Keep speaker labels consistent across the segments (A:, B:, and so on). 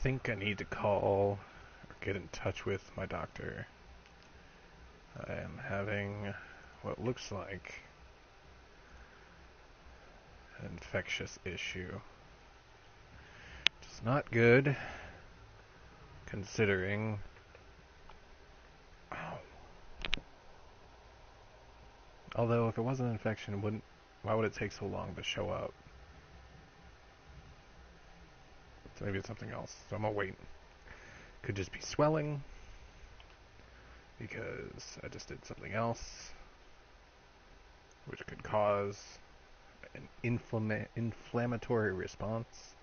A: think I need to call or get in touch with my doctor. I am having what looks like an infectious issue. It's not good, considering... Ow. Although, if it was an infection, why would it take so long to show up? So maybe it's something else. So I'm gonna wait. Could just be swelling, because I just did something else, which could cause an inflammatory response.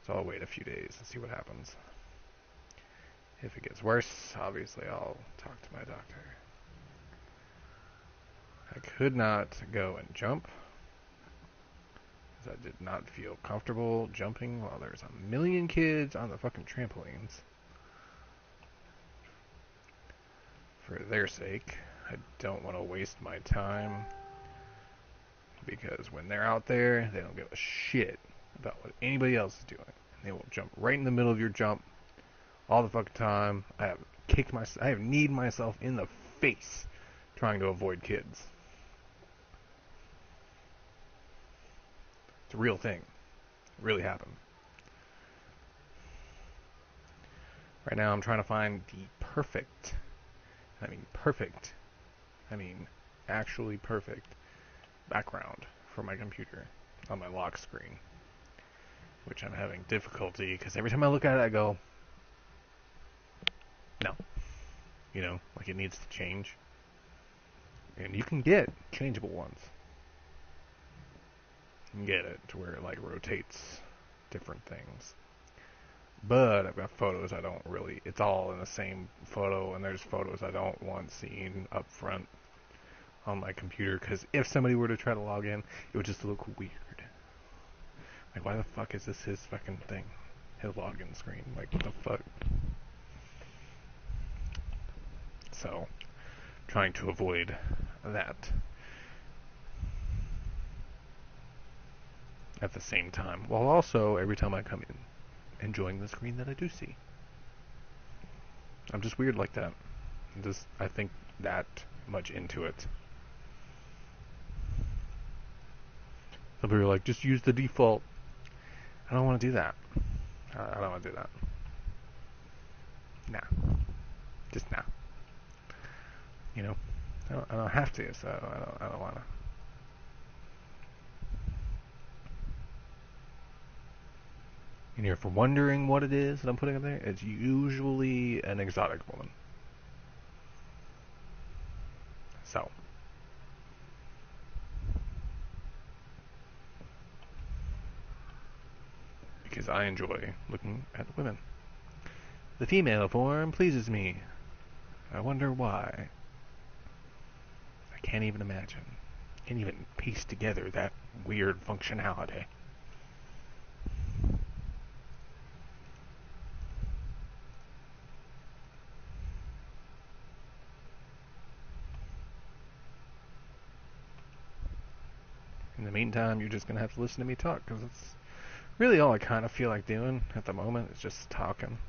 A: So I'll wait a few days and see what happens. If it gets worse, obviously I'll talk to my doctor. I could not go and jump, because I did not feel comfortable jumping while there's a million kids on the fucking trampolines. For their sake, I don't want to waste my time, because when they're out there, they don't give a shit about what anybody else is doing. They will jump right in the middle of your jump all the fucking time. I have kneed myself in the face trying to avoid kids. It's a real thing. It really happened. Right now I'm trying to find the perfect, actually perfect background for my computer on my lock screen, which I'm having difficulty because every time I look at it I go, no. You know, like it needs to change. And you can get changeable ones. You can get it to where it like rotates different things. But I've got photos I don't really, it's all in the same photo, and there's photos I don't want seen up front on my computer, because if somebody were to try to log in, it would just look weird. Like, why the fuck is this his fucking thing? His login screen. Like, what the fuck? So, trying to avoid that. At the same time, while also, every time I come in, enjoying the screen that I do see. I'm just weird like that. I think that much into it. Some people are like, just use the default. I don't want to do that. I don't want to do that. Nah. Just nah. You know? I don't have to, so I don't want to. And if you're wondering what it is that I'm putting up there, it's usually an exotic woman. So. Because I enjoy looking at women. The female form pleases me. I wonder why. I can't even imagine. Can't even piece together that weird functionality. In the meantime, you're just going to have to listen to me talk, because it's really all I kind of feel like doing at the moment is just talking.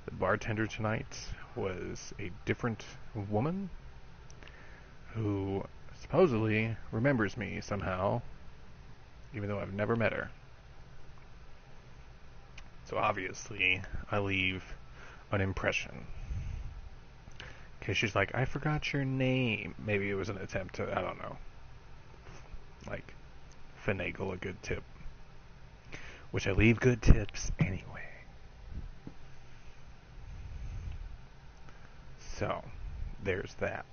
A: The bartender tonight was a different woman who supposedly remembers me somehow, even though I've never met her. So obviously, I leave an impression. Because she's like, I forgot your name. Maybe it was an attempt to, I don't know, like, finagle a good tip. Which I leave good tips anyway. So, there's that.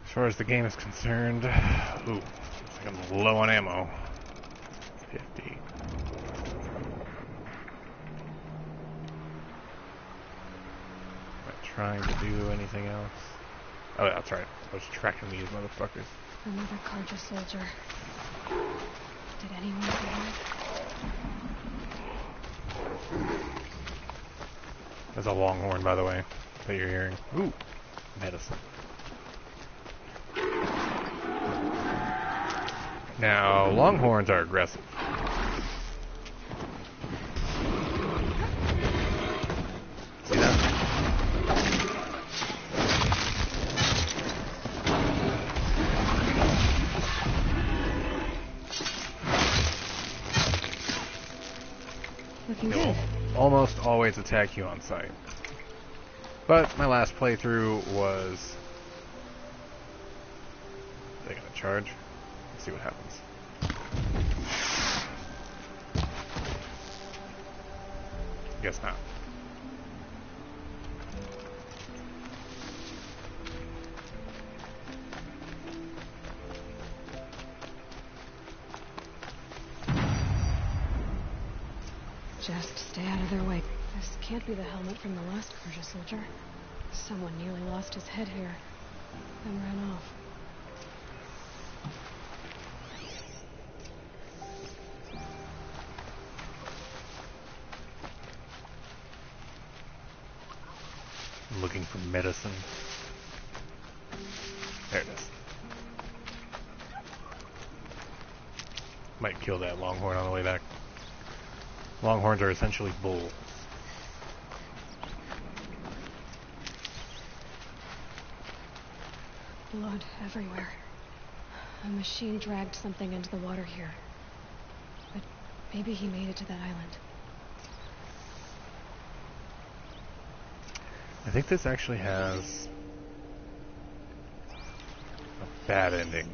A: As far as the game is concerned, ooh, looks like I'm low on ammo. 50. Am I trying to do anything else? Oh, that's right. I was tracking these motherfuckers.
B: Another Karja soldier. Did anyone survive?
A: There's a longhorn, by the way, that you're hearing. Ooh, medicine. Now, longhorns are aggressive. See that?
B: Looking
A: They
B: good.
A: will almost always attack you on sight. But my last playthrough was... Are they gonna charge? Let's see what happens. Guess not.
B: Just stay out of their way. This can't be the helmet from the last Karja soldier. Someone nearly lost his head here, then ran off.
A: I'm looking for medicine. There it is. Might kill that longhorn on the way back. Longhorns are essentially bulls.
B: Blood everywhere. A machine dragged something into the water here. But maybe he made it to that island.
A: I think this actually has a bad ending.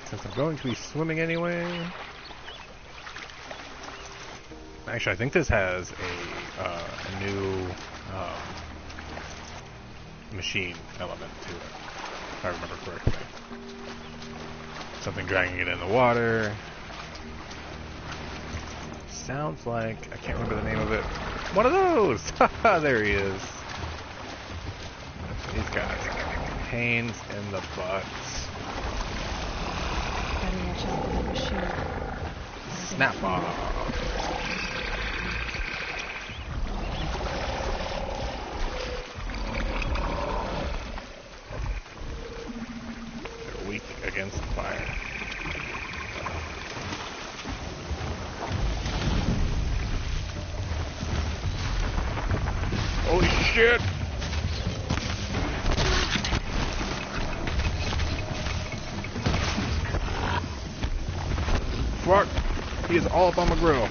A: Since I'm going to be swimming anyway. Actually, I think this has a new machine element to it, if I remember correctly. Something dragging it in the water. Sounds like, I can't remember the name of it. One of those! Haha, there he is. These guys are pains in the butts.
B: Better watch out for that machine.
A: Snap off. They're weak against fire. Holy shit! Fuck! He is all up on my grill.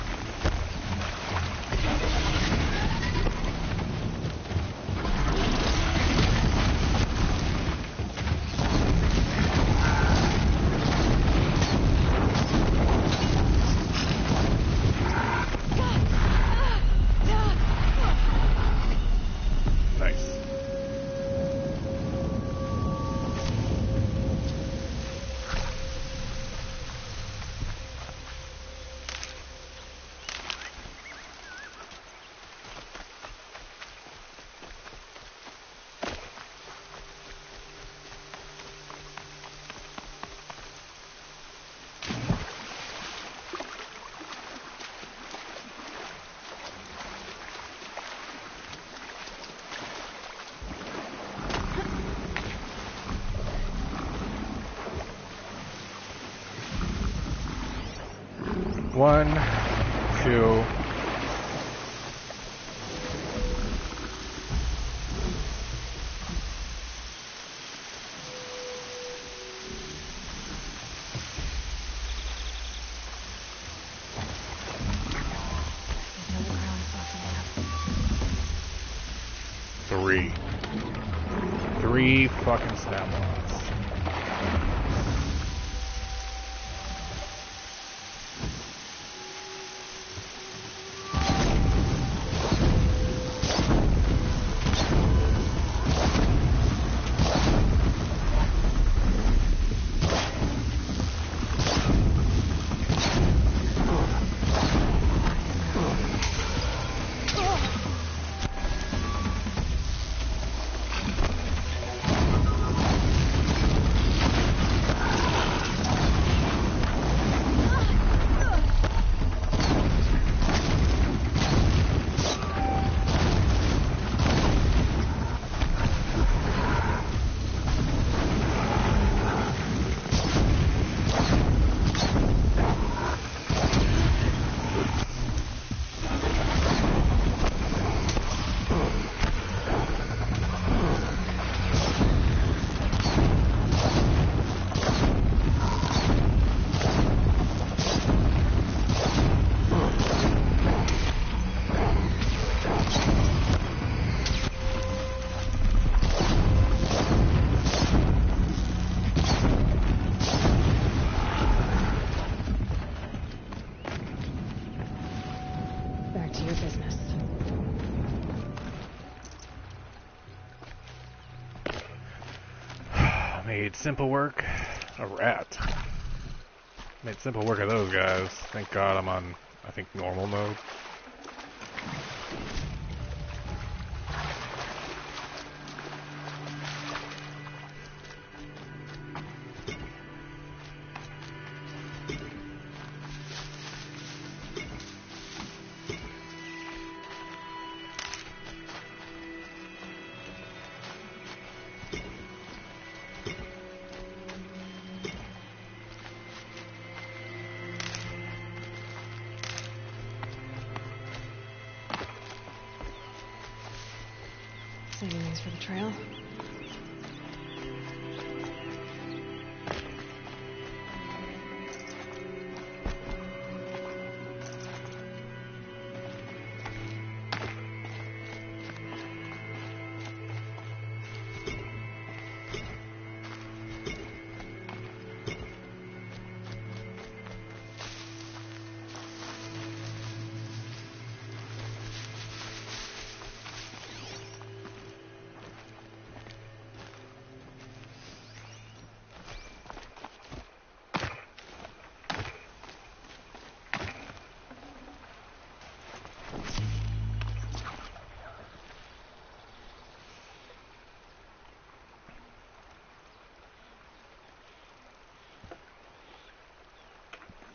A: Nice. One, two. Three. Three fucking snap-ons. Made simple work. A rat. Made simple work of those guys. Thank God I'm on, I think, normal mode.
B: Saving these for the trail.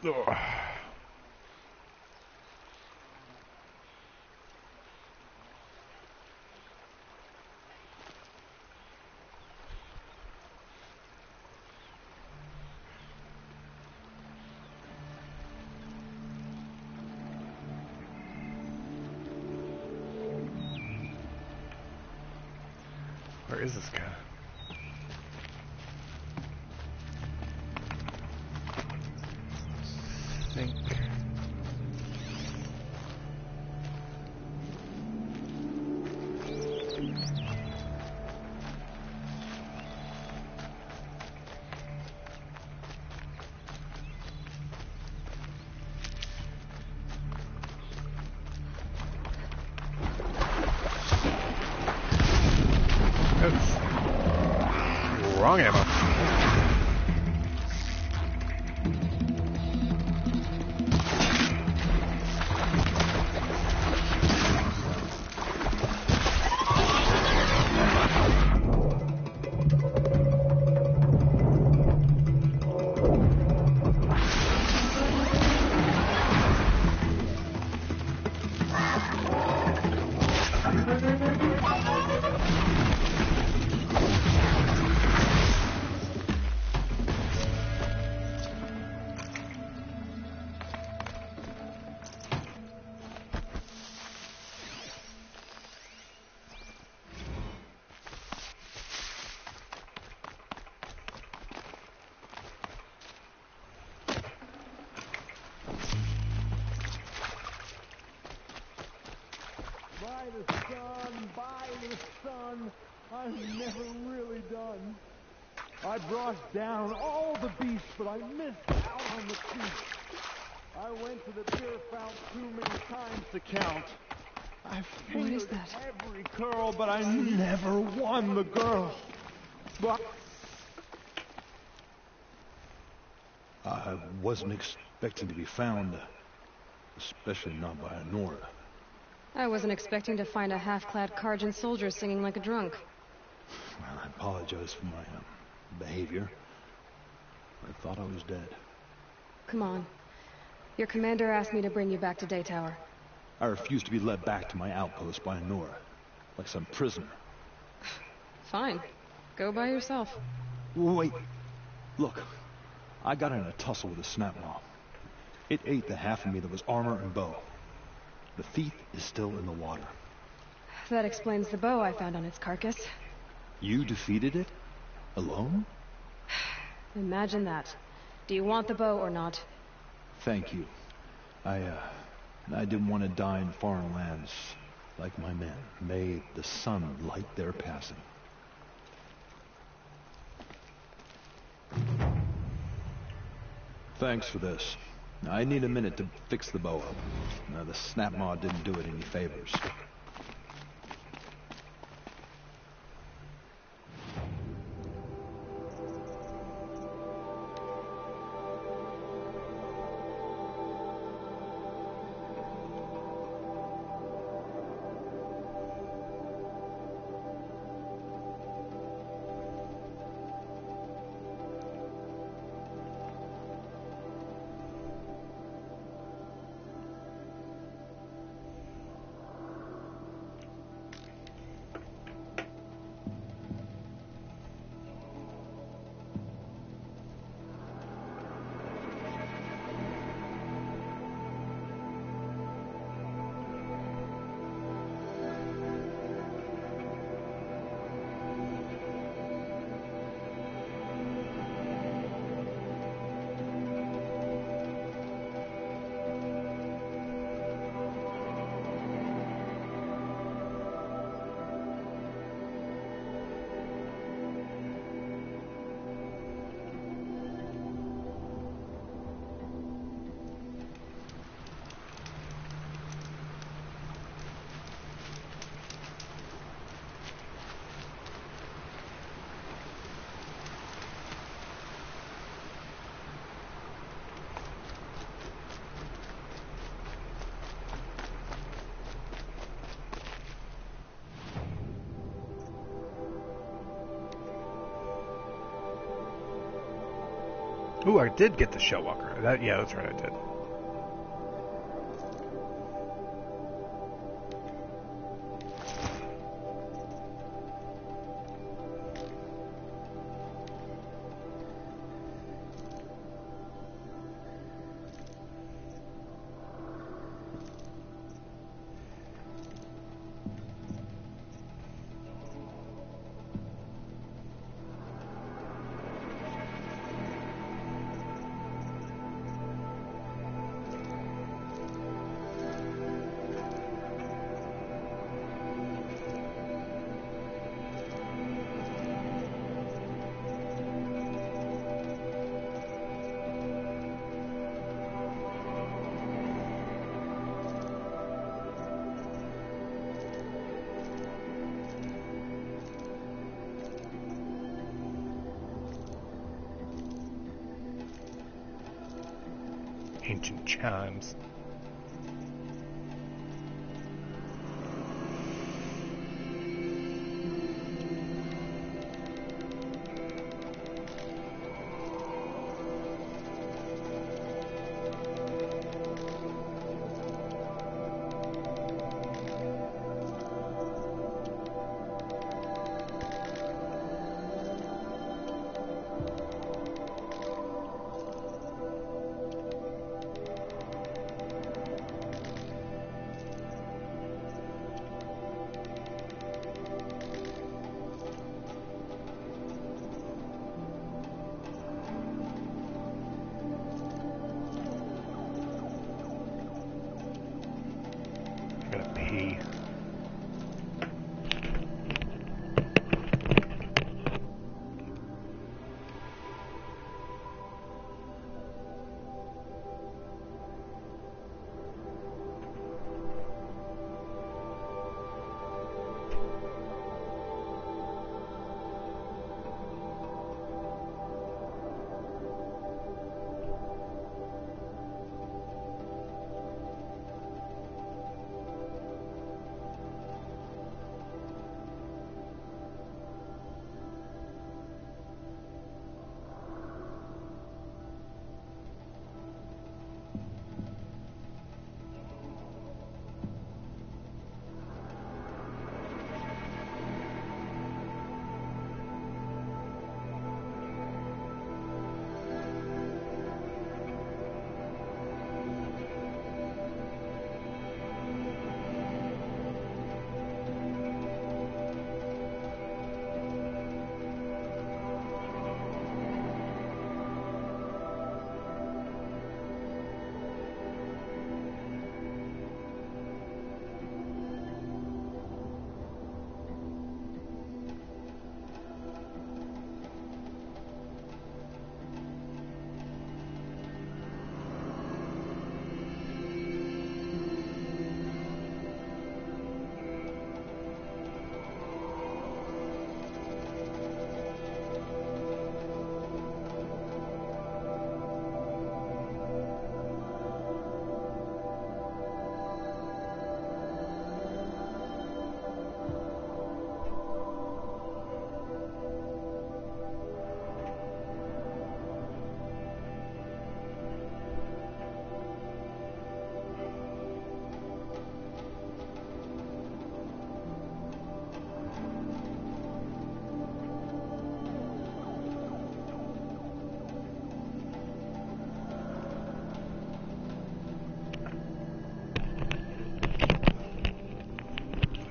A: Ugh. Where is this guy? I think. Oops. Wrong ammo.
C: By the sun, I'm never really done. I brought down all the beasts, but I missed out on the feast. I went to the beer fount too many times to count. I fingered every curl, but I never won the girl. But
D: I wasn't expecting to be found, especially not by Nora.
B: I wasn't expecting to find a half-clad Karjan soldier singing like a drunk.
D: Well, I apologize for my behavior. I thought I was dead.
B: Come on. Your commander asked me to bring you back to Daytower.
D: I refused to be led back to my outpost by Nora, like some prisoner.
B: Fine. Go by yourself.
D: Wait. Look, I got in a tussle with a snapmaw. It ate the half of me that was armor and bow. The thief is still in the water.
B: That explains the bow I found on its carcass.
D: You defeated it? Alone?
B: Imagine that. Do you want the bow or not?
D: Thank you. I didn't want to die in foreign lands like my men. May the sun light their passing. Thanks for this. I need a minute to fix the bow up. Now, the snapmaw didn't do it any favors.
A: Ooh, I did get the Shellwalker. Yeah, that's right, I did. Ancient chimes. I gotta pee.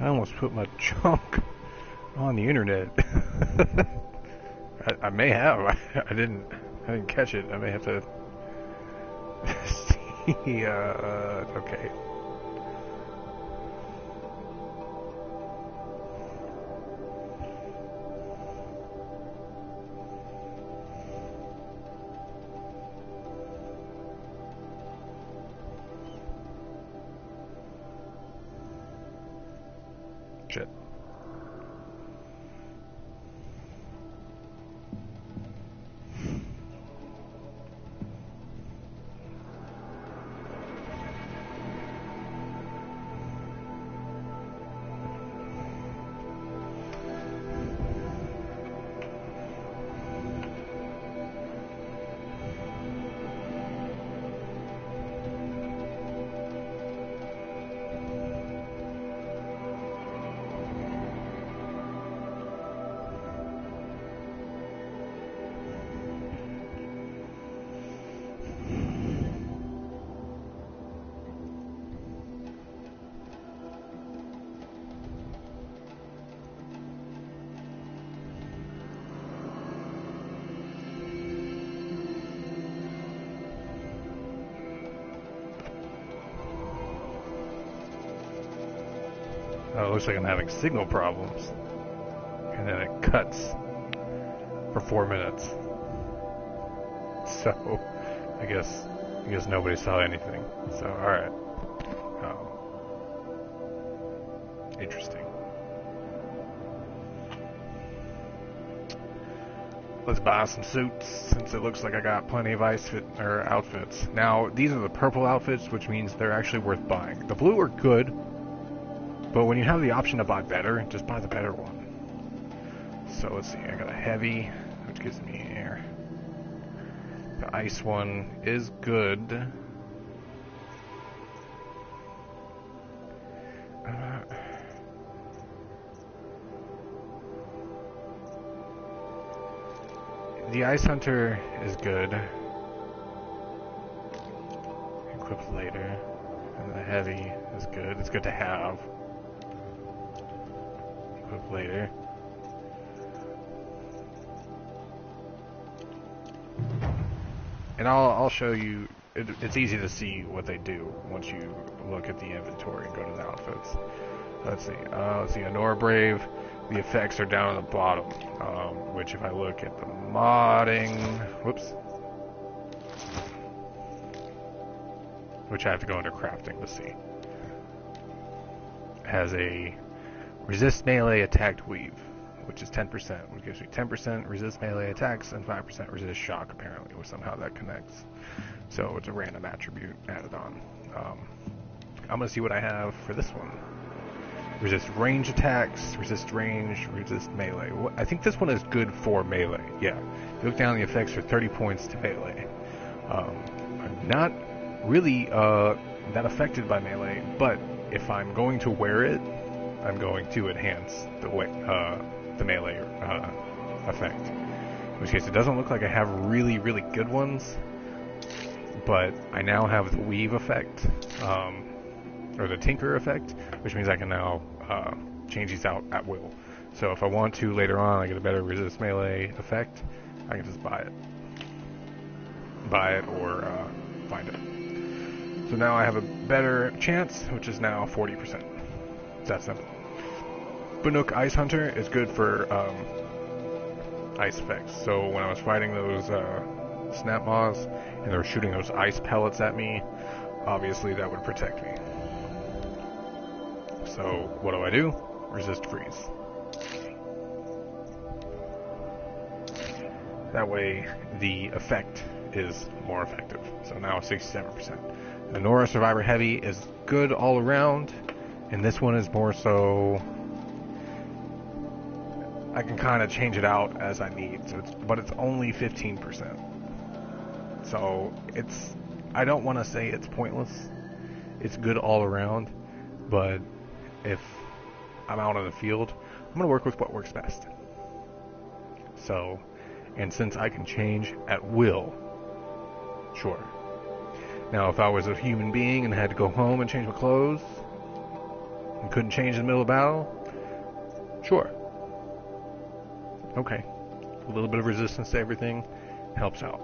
A: I almost put my junk on the internet. I may have. I didn't catch it. I may have to see. Okay. Shit. Oh, it looks like I'm having signal problems. And then it cuts for 4 minutes. So, I guess nobody saw anything. So, alright. Interesting. Let's buy some suits, since it looks like I got plenty of outfits. Now, these are the purple outfits, which means they're actually worth buying. The blue are good, but when you have the option to buy better, just buy the better one. So let's see, I got a heavy, which gives me air. The ice one is good. The Ice Hunter is good. Equipped later. And the Heavy is good. It's good to have. Equipped later. And I'll show you. It's easy to see what they do once you look at the inventory and go to the outfits. Let's see. Honora Brave. The effects are down at the bottom, which if I look at the modding, which I have to go under crafting to see, has a resist melee attacked weave, which is 10%, which gives me 10% resist melee attacks and 5% resist shock, apparently, or somehow that connects. So it's a random attribute added on. I'm going to see what I have for this one. Resist range attacks, resist range, resist melee. I think this one is good for melee, yeah. If you look down, the effects are 30 points to melee. I'm not really that affected by melee, but if I'm going to wear it, I'm going to enhance the melee effect. In which case, it doesn't look like I have really, really good ones, but I now have the weave effect. Or the Tinker effect, which means I can now change these out at will. So if I want to later on, I get a better resist melee effect, I can just buy it or find it. So now I have a better chance, which is now 40%. It's that simple. Banuk Ice Hunter is good for ice effects. So when I was fighting those snap moths and they were shooting those ice pellets at me, obviously that would protect me. So, what do? Resist freeze. That way, the effect is more effective. So now 67%. The Nora Survivor Heavy is good all around, and this one is more so... I can kind of change it out as I need, but it's only 15%. So, I don't want to say it's pointless. It's good all around, but if I'm out in the field, I'm going to work with what works best. So, and since I can change at will, sure. Now, if I was a human being and had to go home and change my clothes, and couldn't change in the middle of battle, sure. Okay. A little bit of resistance to everything helps out.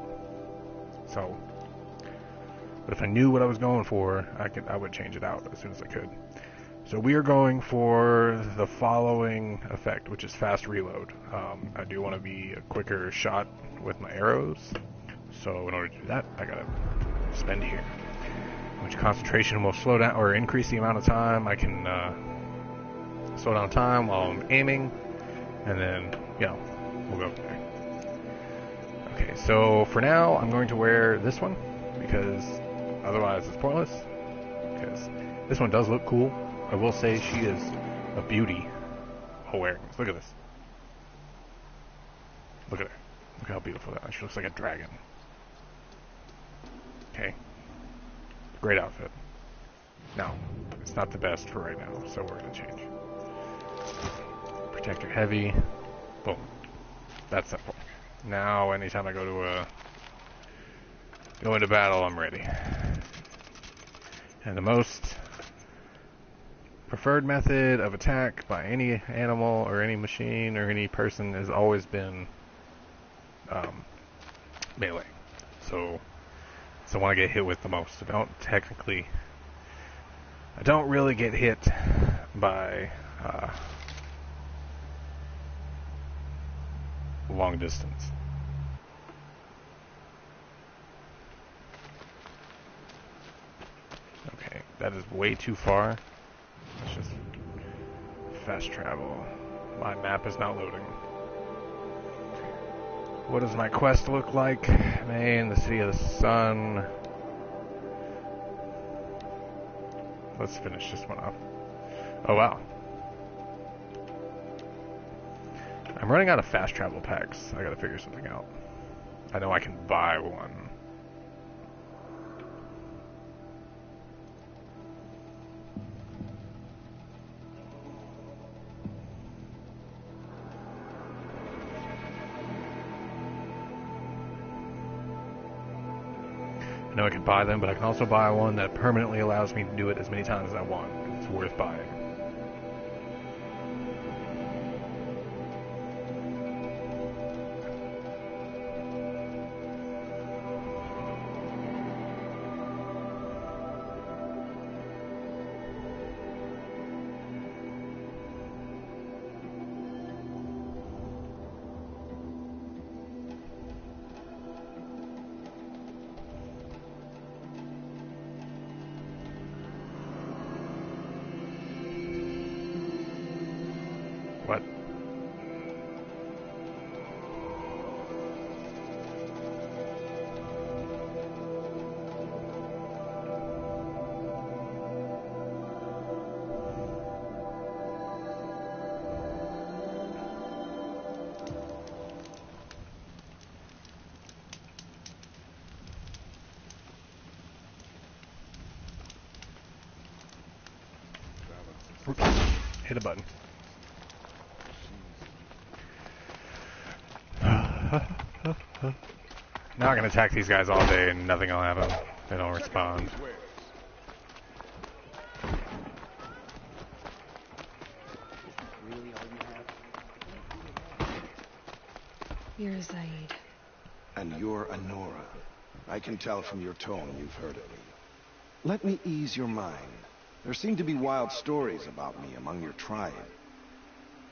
A: So, but if I knew what I was going for, I would change it out as soon as I could. So we are going for the following effect, which is fast reload. I do want to be a quicker shot with my arrows, so in order to do that, I gotta spend here. Which concentration will slow down or increase the amount of time I can slow down time while I'm aiming, and then we'll go from there. Okay, so for now I'm going to wear this one because otherwise it's pointless. Because this one does look cool. I will say she is a beauty while wearing this. Look at this. Look at her. Look how beautiful that is. She looks like a dragon. Okay. Great outfit. Now, it's not the best for right now, so we're going to change. Protector heavy. Boom. That's simple. Now, anytime I go into battle, I'm ready. And the most preferred method of attack by any animal or any machine or any person has always been melee. So it's the one I get hit with the most. I don't really get hit by long distance. Okay, that is way too far. Let's just fast travel. My map is not loading. What does my quest look like? Maine, the City of the Sun. Let's finish this one off. Oh wow. I'm running out of fast travel packs. I gotta figure something out. I know I can buy one. I know I can buy them, but I can also buy one that permanently allows me to do it as many times as I want. It's worth buying. What? Oops. Hit a button. Now I can attack these guys all day and nothing will happen. They don't respond.
B: You're Zaid.
E: And you're Anora. I can tell from your tone you've heard of me. Let me ease your mind. There seem to be wild stories about me among your tribe.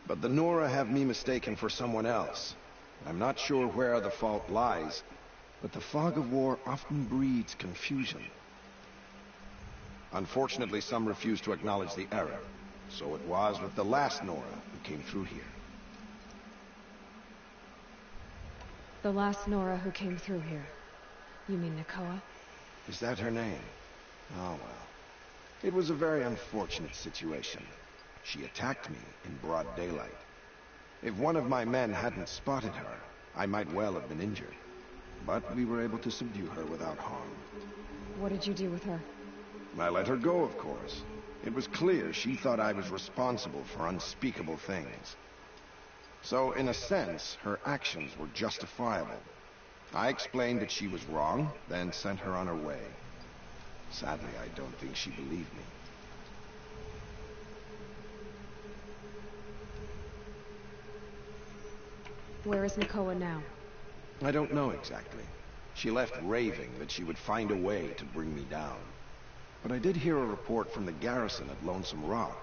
E: But the Nora have me mistaken for someone else. I'm not sure where the fault lies, but the fog of war often breeds confusion. Unfortunately, some refuse to acknowledge the error. So it was with the last Nora who came through here.
B: The last Nora who came through here. You mean Nakoa?
E: Is that her name? Oh, well. It was a very unfortunate situation. She attacked me in broad daylight. If one of my men hadn't spotted her, I might well have been injured. But we were able to subdue her without harm.
B: What did you do with her?
E: I let her go, of course. It was clear she thought I was responsible for unspeakable things. So, in a sense, her actions were justifiable. I explained that she was wrong, then sent her on her way. Sadly, I don't think she believed me.
B: Where is Nakoa now?
E: I don't know exactly. She left raving that she would find a way to bring me down. But I did hear a report from the garrison at Lonesome Rock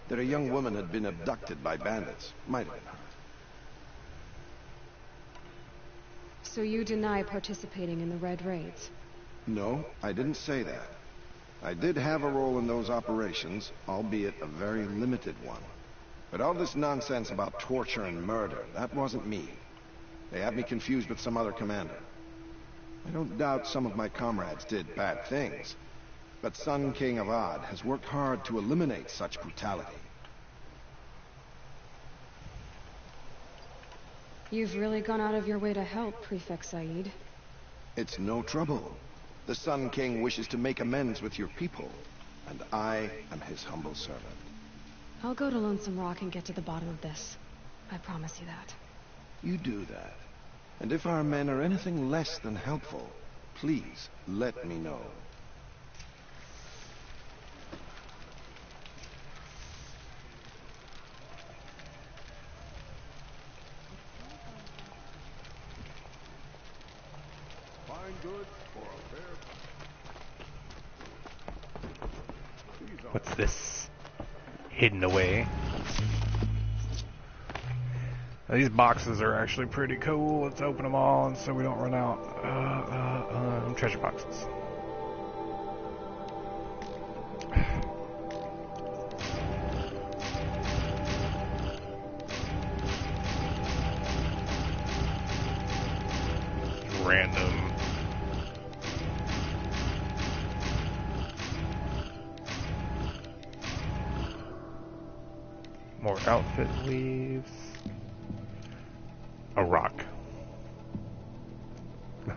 E: that a young woman had been abducted by bandits. Might have been her.
B: So you deny participating in the Red Raids?
E: No, I didn't say that. I did have a role in those operations, albeit a very limited one. But all this nonsense about torture and murder, that wasn't me. They had me confused with some other commander. I don't doubt some of my comrades did bad things, but Sun King Avad has worked hard to eliminate such brutality.
B: You've really gone out of your way to help, Prefect Said.
E: It's no trouble. The Sun King wishes to make amends with your people, and I am his humble servant.
B: I'll go to Lonesome Rock and get to the bottom of this. I promise you that.
E: You do that. And if our men are anything less than helpful, please let me know.
A: What's this? hidden away. Now, these boxes are actually pretty cool. Let's open them all and so we don't run out. Treasure boxes. Random. More outfit leaves. A rock.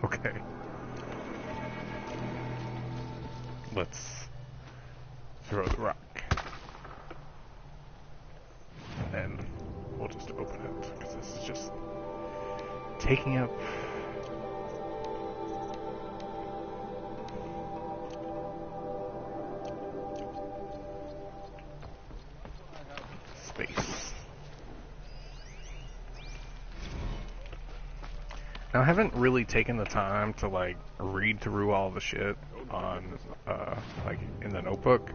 A: Okay. Let's throw the rock. And then we'll just open it, because this is just taking up space. Now, I haven't really taken the time to, like, read through all the shit on, like, in the notebook.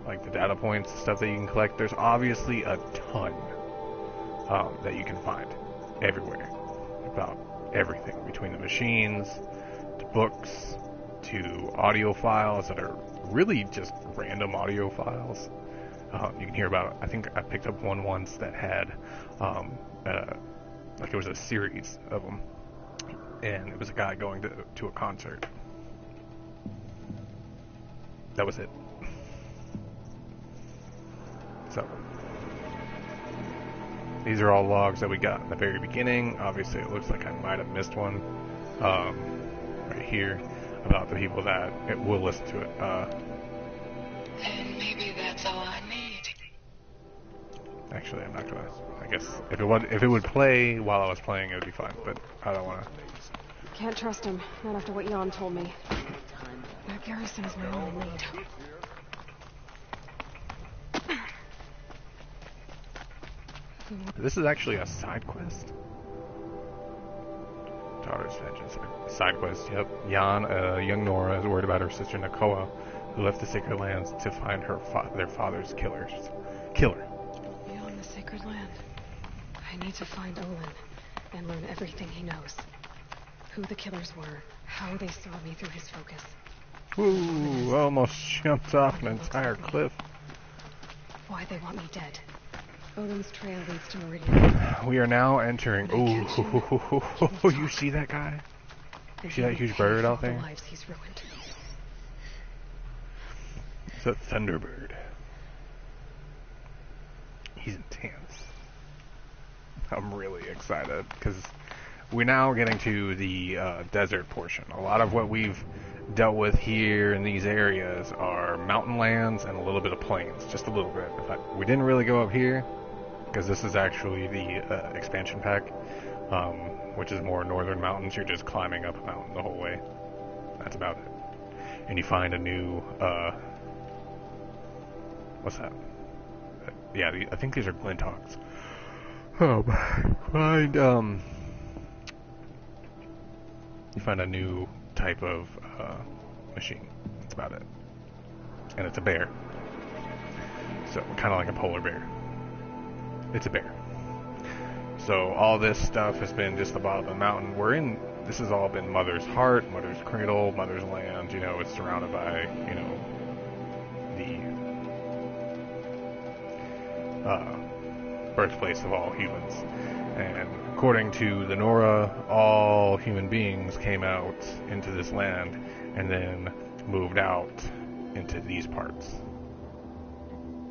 A: Like, the data points, stuff that you can collect. There's obviously a ton that you can find everywhere about everything, between the machines, to books, to audio files that are really just random audio files. You can hear about, I think I picked up one once that had, like it was a series of them, and it was a guy going to a concert. That was it. So, these are all logs that we got in the very beginning. Obviously, it looks like I might have missed one right here about the people that will listen to it.
F: And maybe that's all I need.
A: Actually, I'm not gonna. I guess if it would play while I was playing, it would be fine. But I don't want to.
B: Can't trust him, not after what Jan told me. That garrison is my only lead.
A: This is actually a side quest. Daughter's vengeance. Side quest. Yep. Jan, young Nora, is worried about her sister Nakoa, who left the Sacred Lands to find their father's killer.
B: Beyond the Sacred Land, I need to find Olin and learn everything he knows. Who the killers were, how they saw me through his focus.
A: Ooh, almost jumped off an entire cliff.
B: Why they want me dead. Olin's trail leads to Meridian.
A: We are now entering. Ooh, you see that guy? You see that huge bird out there?
B: The lives he's ruined.
A: It's a thunderbird. He's intense. I'm really excited because we're now getting to the desert portion. A lot of what we've dealt with here in these areas are mountain lands and a little bit of plains, just a little bit. In fact, we didn't really go up here because this is actually the expansion pack, which is more northern mountains. You're just climbing up a mountain the whole way. That's about it. And you find a new, what's that? Yeah, I think these are Glinthawks. You find a new type of machine. That's about it. And it's a bear. So, kind of like a polar bear. It's a bear. So, all this stuff has been just the bottom of the mountain. This has all been Mother's Heart, Mother's Cradle, Mother's Land. You know, it's surrounded by, you know, the birthplace of all humans. And according to the Nora, all human beings came out into this land and then moved out into these parts.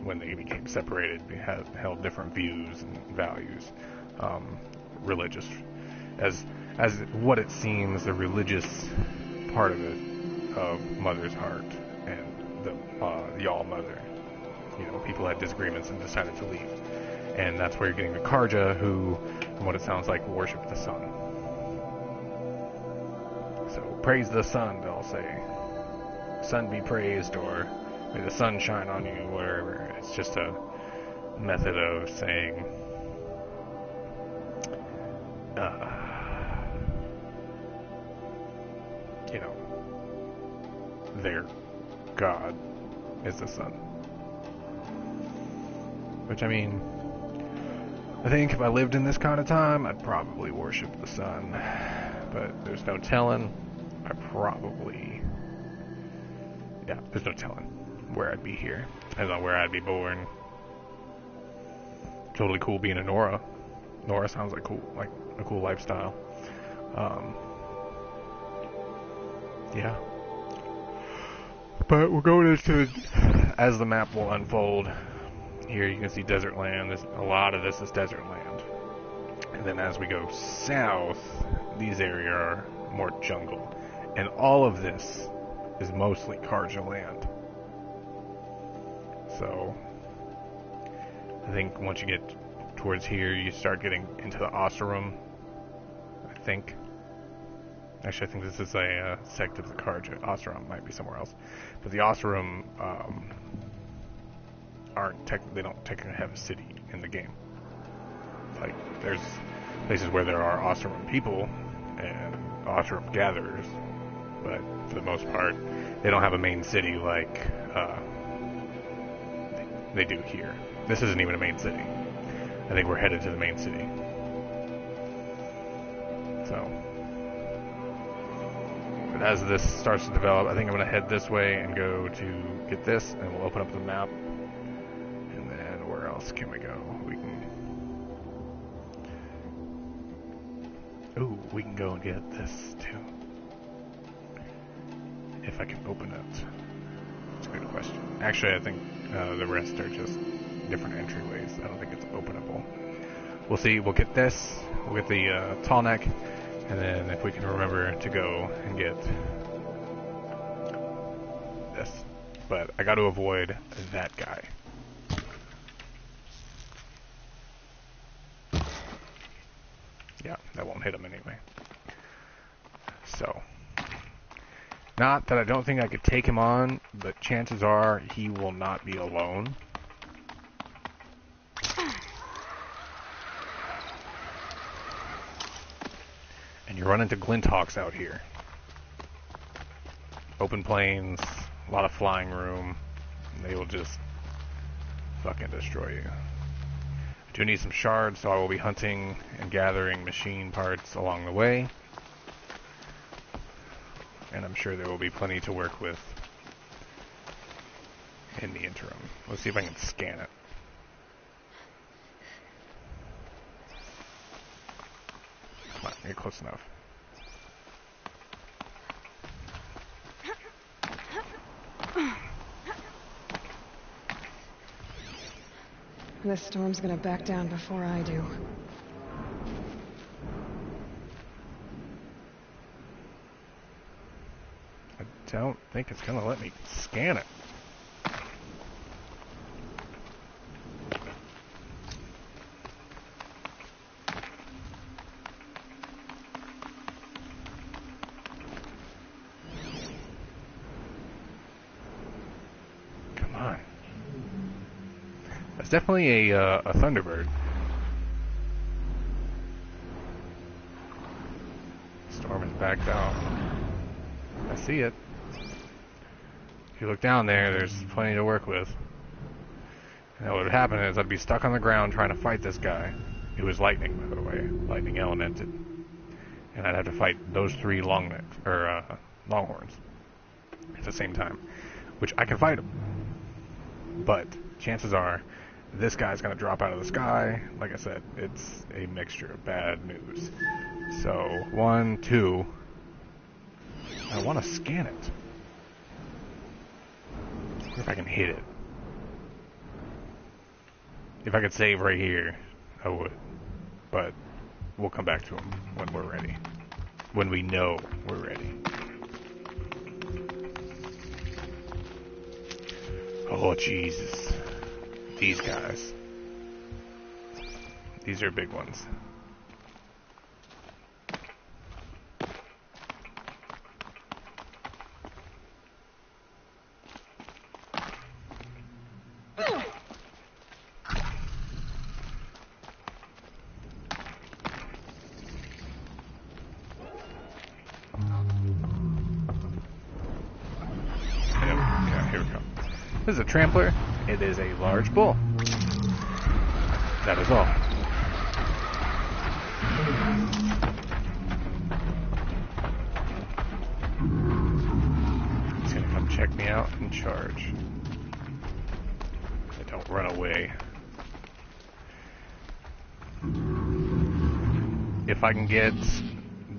A: When they became separated, they held different views and values, religious, as what it seems, the religious part of it, of Mother's Heart and the All Mother. You know, people had disagreements and decided to leave. And that's where you're getting the Karja, who, from what it sounds like, worship the sun. So, praise the sun, they'll say. Sun be praised, or may the sun shine on you, whatever. It's just a method of saying, you know, their God is the sun. Which, I mean, I think if I lived in this kind of time, I'd probably worship the sun. But there's no telling. There's no telling where I'd be here. Depends on where I'd be born. Totally cool being a Nora. Nora sounds like a cool lifestyle. Yeah. But we're going into, as the map will unfold, here you can see desert land. A lot of this is desert land. And then as we go south, these areas are more jungle. And all of this is mostly Karja land. So, I think once you get towards here, you start getting into the Oseram, I think. Actually, I think this is a sect of the Karja. Oseram might be somewhere else. But the Oseram they don't technically have a city in the game. Like, there's places where there are Oseram people and Oseram gatherers, but for the most part, they don't have a main city like they do here. This isn't even a main city. I think we're headed to the main city. So, but as this starts to develop, I think I'm going to head this way and go to get this, and we'll open up the map. And then where else can we go? We can go and get this too. If I can open it. That's a good question. Actually, I think the rest are just different entryways. I don't think it's openable. We'll see. We'll get this. We'll get the tall neck. And then if we can remember to go and get this. But I got to avoid that guy. Yeah, that won't hit him anyway. So, not that I don't think I could take him on, but chances are he will not be alone. And you run into Glinthawks out here. Open plains, a lot of flying room. They will just fucking destroy you. I do need some shards, so I will be hunting and gathering machine parts along the way. And I'm sure there will be plenty to work with in the interim. Let's see if I can scan it. Come on, get close enough.
B: This storm's gonna back down before I do.
A: I don't think it's gonna let me scan it. Come on. That's definitely a Thunderbird. Storm is backed out. I see it. If you look down there, there's plenty to work with. And what would happen is I'd be stuck on the ground trying to fight this guy. It was lightning, by the way, lightning elemented, and I'd have to fight those three longhorns at the same time, which I can fight them. But chances are, this guy's gonna drop out of the sky. Like I said, it's a mixture of bad news. So 1, 2. I want to scan it. I wonder if I can hit it. If I could save right here, I would. But we'll come back to him when we're ready. When we know we're ready. Oh, Jesus. These guys. These are big ones. This is a trampler. It is a large bull. That is all. He's gonna come check me out and charge. I don't run away. If I can get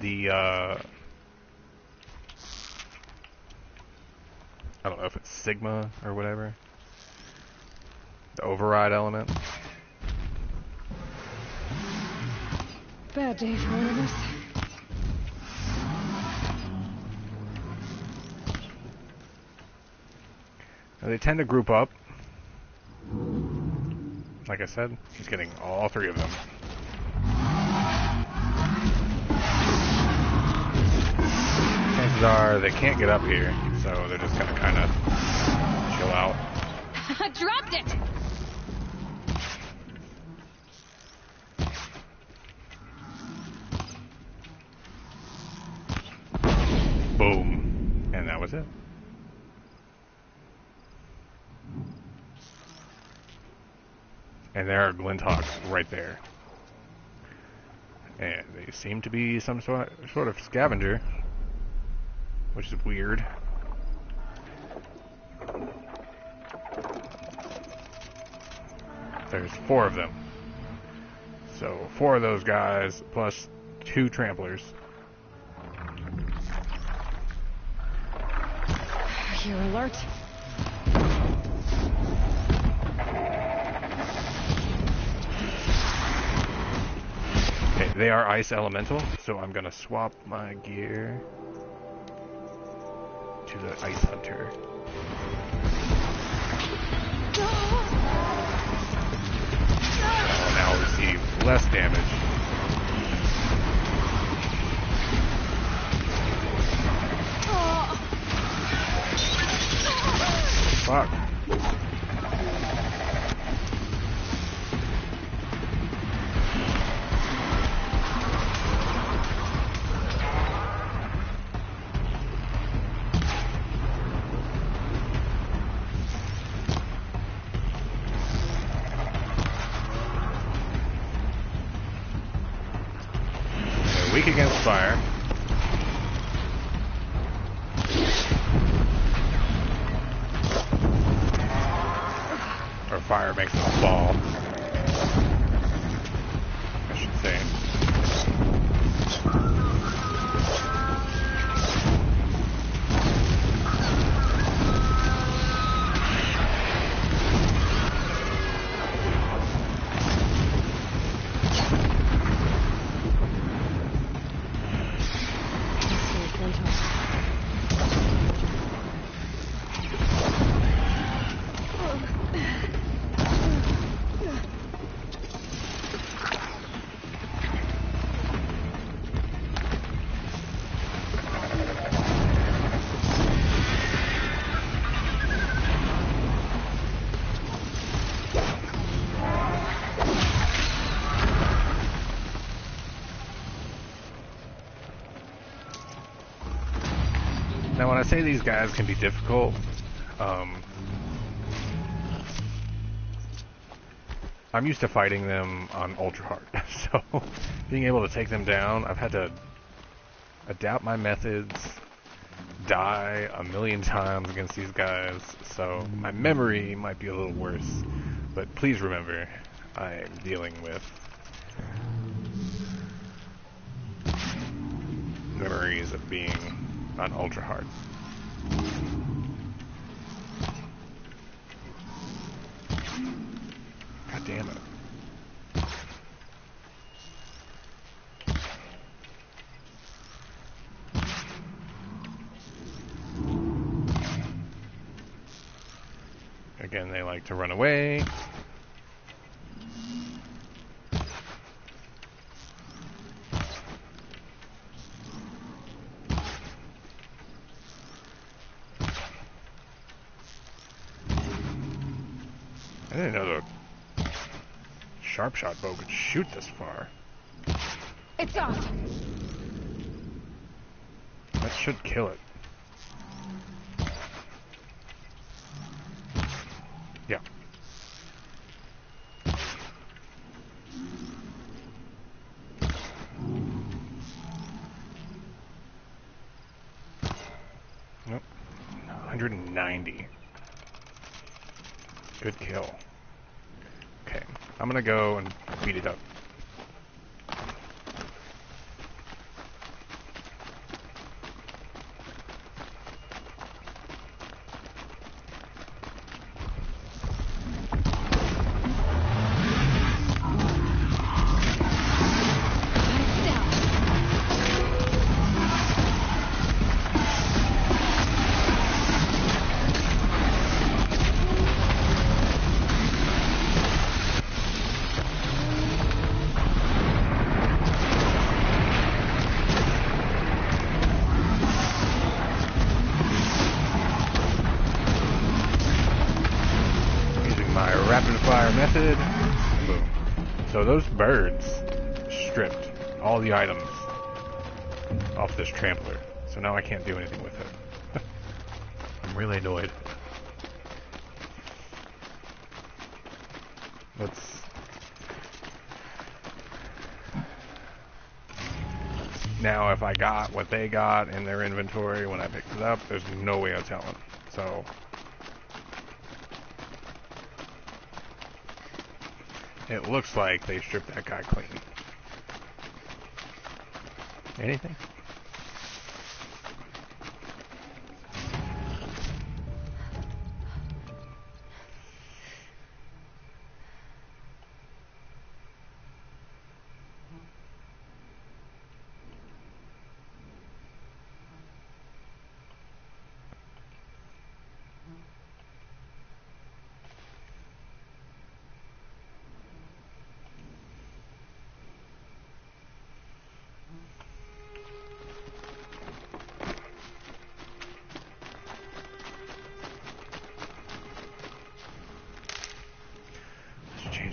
A: the, I don't know if it's Sigma or whatever, the override element.
B: Bad day for one of us.
A: Now, they tend to group up. Like I said, he's getting all three of them. Chances are they can't get up here, so they're just gonna kind of chill out.
B: Dropped it!
A: Boom. And that was it. And there are Glinthawks right there. And they seem to be some sort of scavenger, which is weird. There's 4 of them. So 4 of those guys plus 2 tramplers.
B: You're alert.
A: Okay, they are ice elemental, so I'm gonna swap my gear to the ice hunter. I'll now receive less damage. Fuck. They're weak against fire. Or fire makes them fall, I should say. Now, when I say these guys can be difficult, I'm used to fighting them on ultra hard, so being able to take them down, I've had to adapt my methods, die a million times against these guys, so my memory might be a little worse, but please remember, I'm dealing with memories of being on ultra hard. God damn it. Again, they like to run away. I didn't know the sharp shot bow could shoot this far.
B: It's off.
A: That should kill it. Yeah. 190. Good kill. Okay, I'm gonna go and beat it up. Rapid fire method. Boom. So those birds stripped all the items off this trampler. So now I can't do anything with it. I'm really annoyed. Now if I got what they got in their inventory when I picked it up, there's no way of telling. So it looks like they stripped that guy clean. Anything?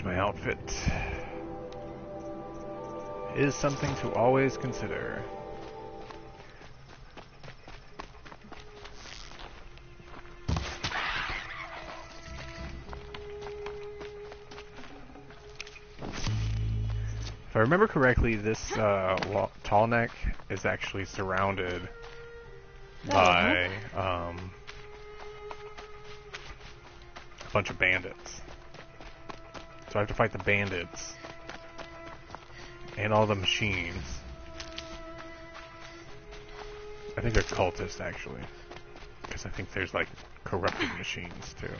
A: My outfit is something to always consider. If I remember correctly, this tall neck is actually surrounded by a bunch of bandits. So I have to fight the bandits and all the machines. I think they're cultists, actually. Because I think there's, like, corrupted machines, too.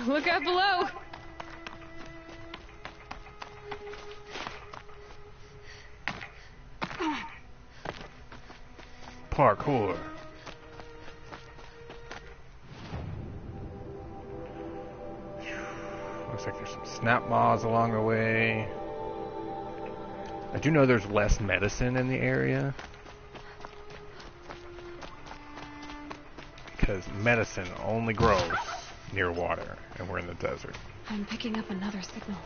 B: Look out below!
A: Parkour. Looks like there's some snap maws along the way. I do know there's less medicine in the area, because medicine only grows near water, and we're in the desert.
B: I'm picking up another signal.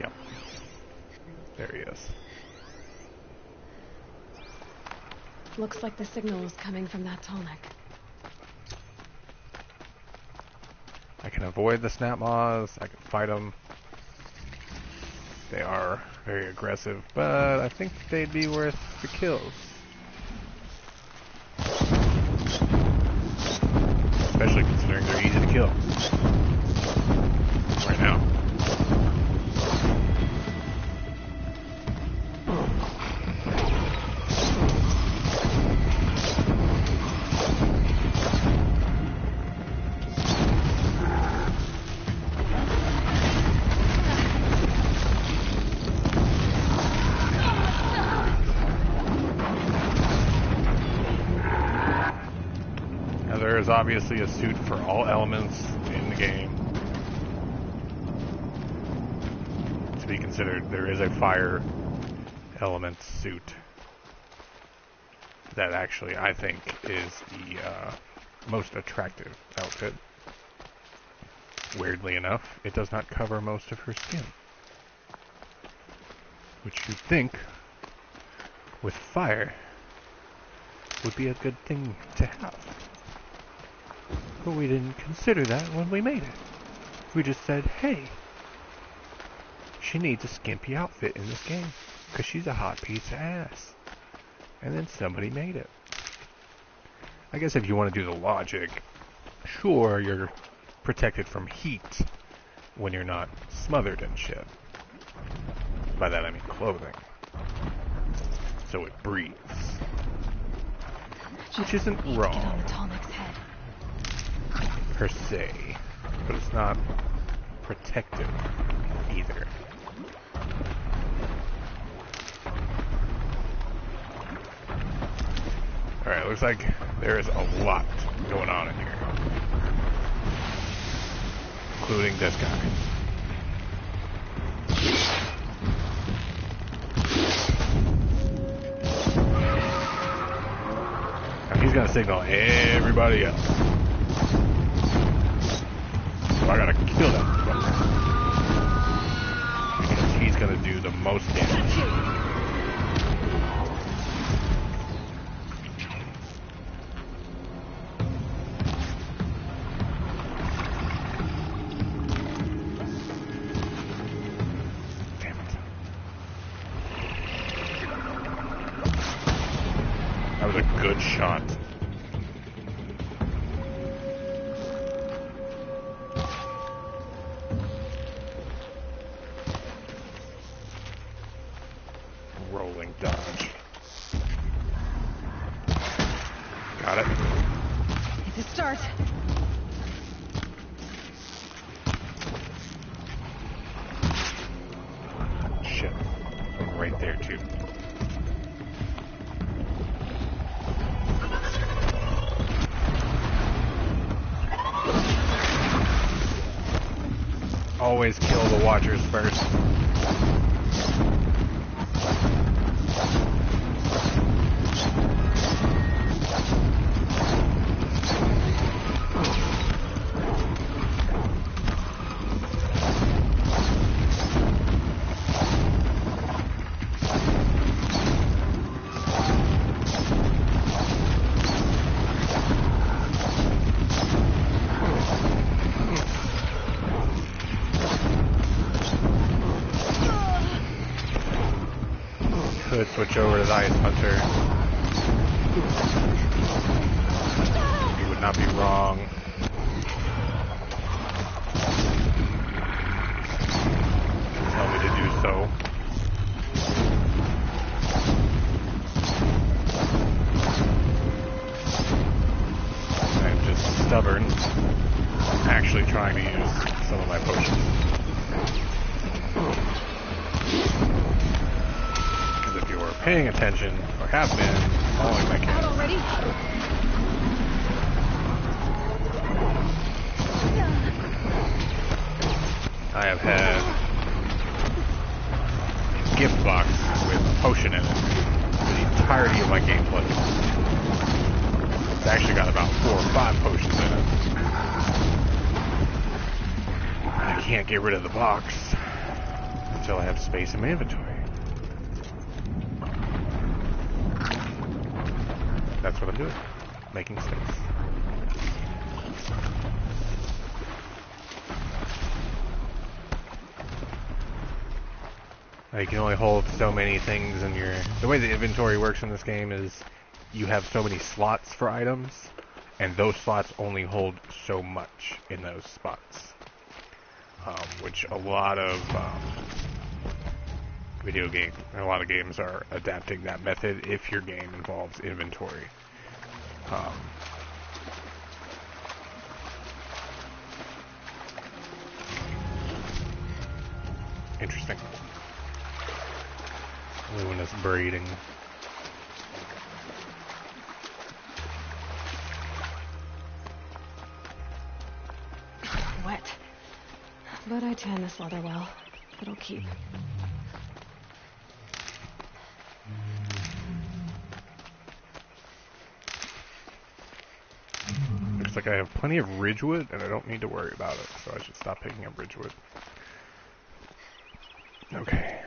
A: Yep. There he is.
B: Looks like the signal is coming from that tall neck.
A: I can avoid the snap maws. I can fight them. They are very aggressive, but I think they'd be worth the kills. Especially considering they're easy to kill. Right now. There is obviously a suit for all elements in the game. To be considered, there is a fire element suit that actually I think is the most attractive outfit. Weirdly enough, it does not cover most of her skin, which you'd think with fire would be a good thing to have. But we didn't consider that when we made it. We just said, hey, She needs a skimpy outfit in this game, because she's a hot piece of ass. And then somebody made it. I guess if you want to do the logic, sure, you're protected from heat when you're not smothered in shit. By that I mean clothing. So it breathes. Which isn't wrong,
B: Get on the tall neck's head.
A: per se. But it's not protective either. Alright, looks like there's a lot going on in here. Including this guy. Now he's gonna signal everybody else. So I gotta kill that fucker. Because he's gonna do the most damage. That was a good shot. Rolling dodge. Got it.
B: It's a start.
A: Shit. Right there, too. Always kill the watchers first. Could switch over to the Ice Hunter. He would not be wrong. Tell me to do so. I'm just stubborn, actually trying to use some of my potions. Paying attention, or have been, following my
B: Out already?
A: I have had a gift box with a potion in it for the entirety of my gameplay. It's actually got about 4 or 5 potions in it. I can't get rid of the box until I have space in my inventory. That's what I'm doing. Making space. You can only hold so many things in your... The way the inventory works in this game is you have so many slots for items, and those slots only hold so much in those spots. Which a lot of a lot of games are adapting that method if your game involves inventory. Interesting. Luminous breeding.
B: Wet. But I tan this leather well. It'll keep.
A: Looks like I have plenty of ridgewood, and I don't need to worry about it, so I should stop picking up ridgewood. Okay.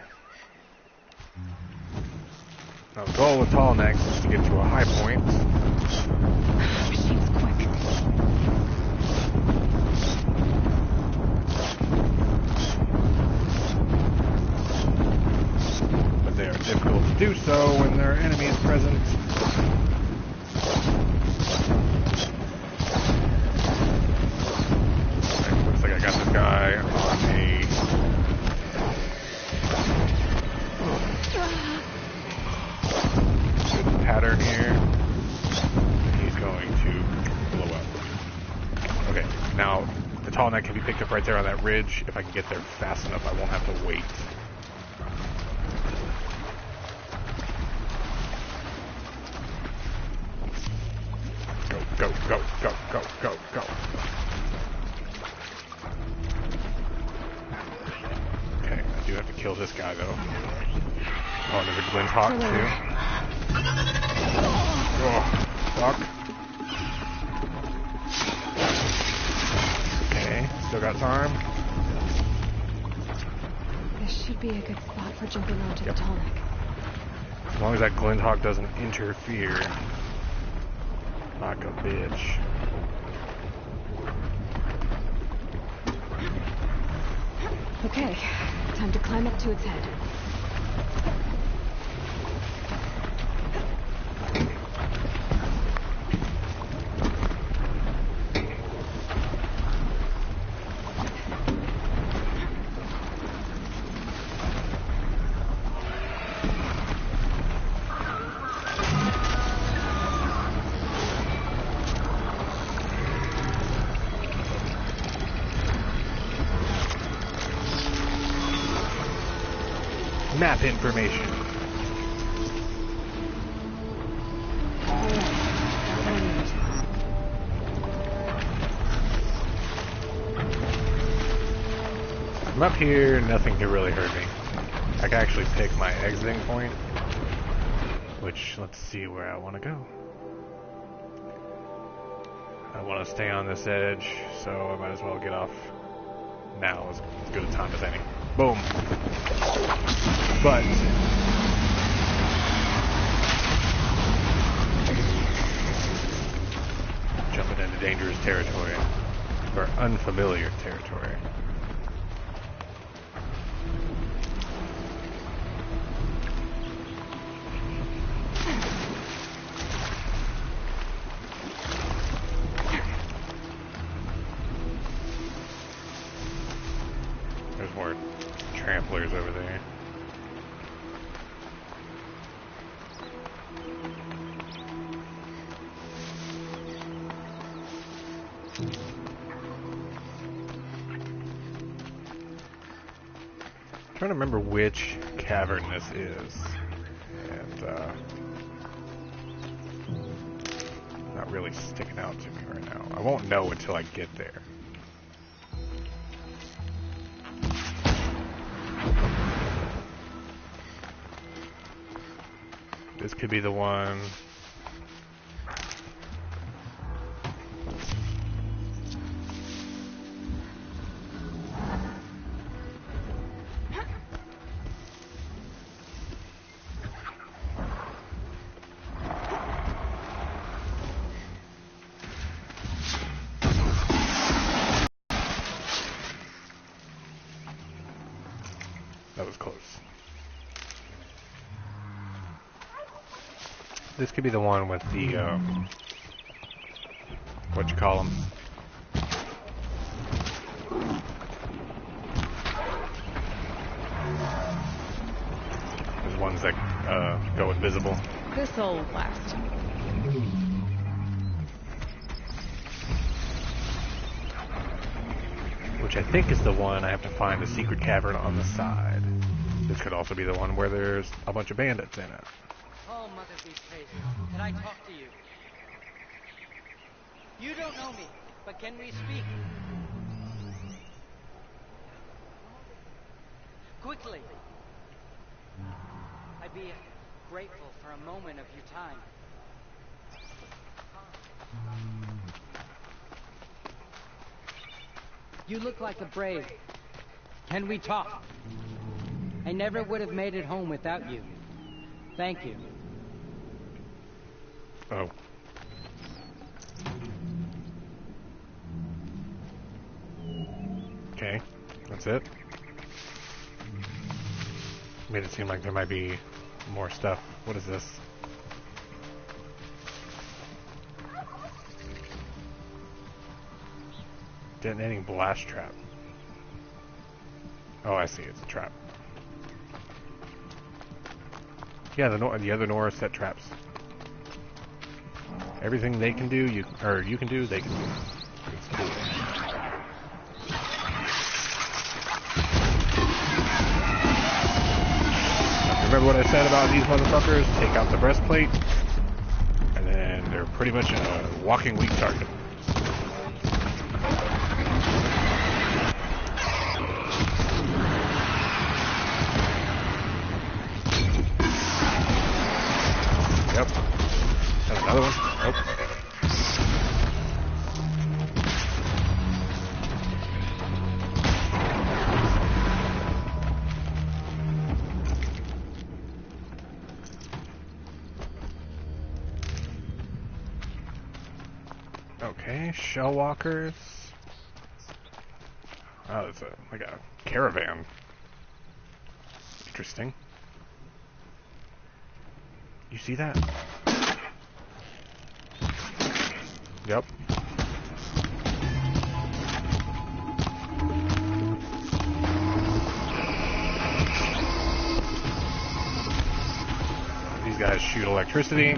A: Now the goal with tall necks is to get to a high point.
B: Machine's quick.
A: present. Alright, looks like I got this guy on a... good pattern here. He's going to blow up. Okay, now the tall neck can be picked up right there on that ridge. If I can get there fast enough, I won't have to wait. Go, go, go, go, go, go. Okay, I do have to kill this guy though. Oh, there's a glint hawk too. Oh, fuck. Okay, still got time.
B: This should be a good spot for jumping onto the tall neck.
A: As long as that glint hawk doesn't interfere. Like a bitch.
B: Okay, time to climb up to its head.
A: Map information. I'm up here, nothing can really hurt me. I can actually pick my exiting point, which, let's see where I want to go. I want to stay on this edge, so I might as well get off now, as good a time as any. Boom. But jumping into dangerous territory, or unfamiliar territory. There's more tramplers over there. I'm trying to remember which cavern this is, and not really sticking out to me right now. I won't know until I get there. This could be the one. That was close. This could be the one with the, what you call them? There's ones that, go invisible.
B: This'll last.
A: Which I think is the one I have to find a secret cavern on the side. This could also be the one where there's a bunch of bandits in it.
F: Oh, Mother Beast Face, can I talk to you? You don't know me, but can we speak? Quickly! I'd be grateful for a moment of your time. You look like a brave. Can we talk? I never would have made it home without you. Thank you.
A: Oh. Okay, that's it. Made it seem like there might be more stuff. What is this? Detonating blast trap. Oh, I see. It's a trap. Yeah, the other Nora set traps. Everything they can do, you can do, they can do. It's cool. Remember what I said about these motherfuckers? Take out the breastplate, and then they're pretty much a walking weak target. Yep. That's another one. Nope. Okay, shell walkers. Oh, it's like a caravan. Interesting. You see that? Yep. These guys shoot electricity.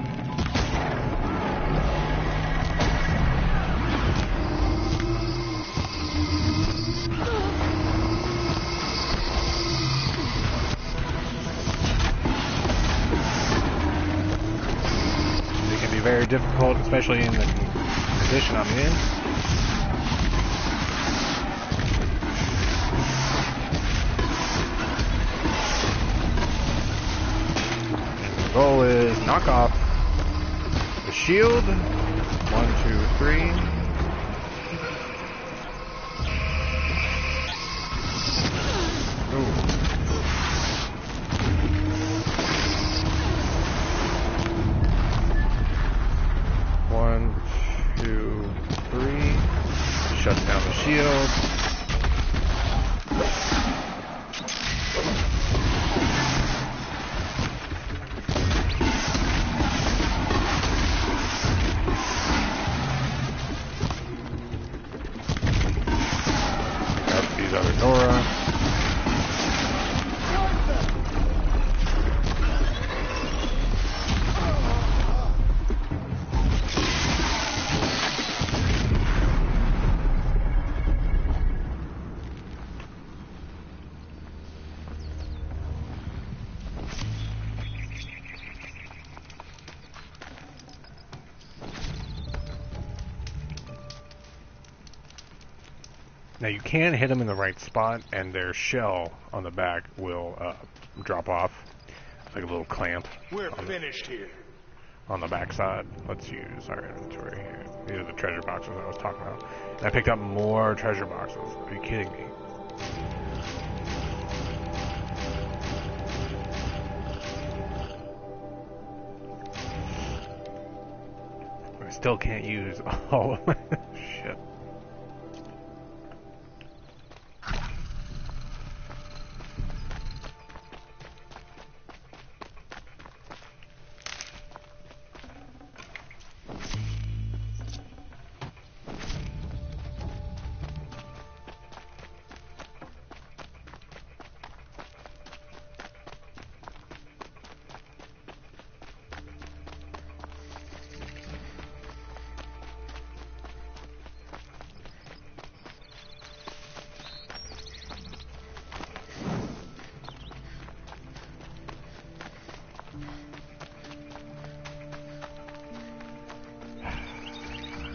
A: Very difficult, especially in the condition I'm in. And the goal is knock off the shield. 1, 2, 3. Ooh. Shuts down the shield. Got these other Nora. Now you can hit them in the right spot, and their shell on the back will drop off. It's like a little clamp.
C: We're finished here.
A: On the back side. Let's use our inventory here. These are the treasure boxes I was talking about. And I picked up more treasure boxes. Are you kidding me? I still can't use all of my shit.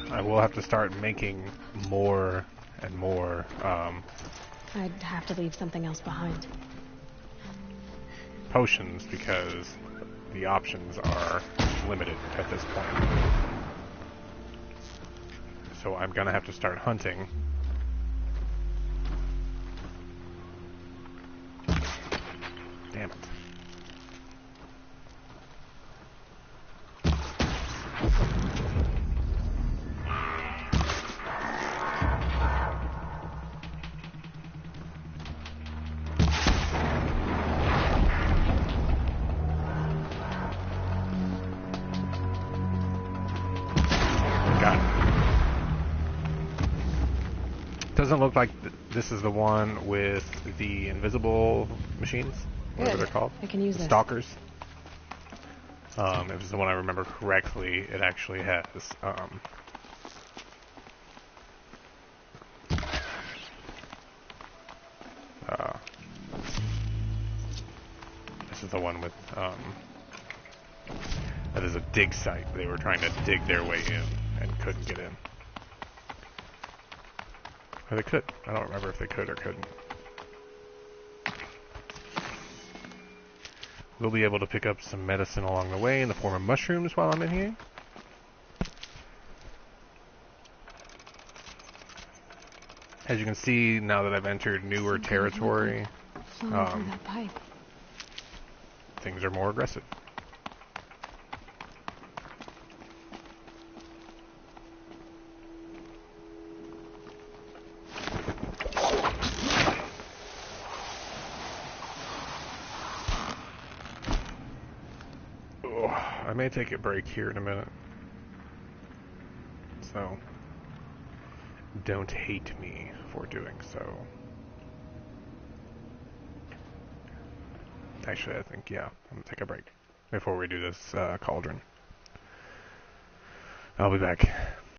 A: I will have to start making more and more.
B: I'd have to leave something else behind.
A: Potions, because the options are limited at this point. So I'm gonna have to start hunting. Damn it. Doesn't look like this is the one with the invisible machines, whatever they're called.
B: I can use
A: the
B: this.
A: stalkers. If it's the one I remember correctly, it actually has this is the one with that is a dig site. They were trying to dig their way in and couldn't get in. Or they could. I don't remember if they could or couldn't. We'll be able to pick up some medicine along the way in the form of mushrooms while I'm in here. As you can see, now that I've entered newer territory,
B: Flowing through that pipe.
A: things are more aggressive. I may take a break here in a minute. So, don't hate me for doing so. Actually, I think, yeah, I'm gonna take a break before we do this cauldron. I'll be back.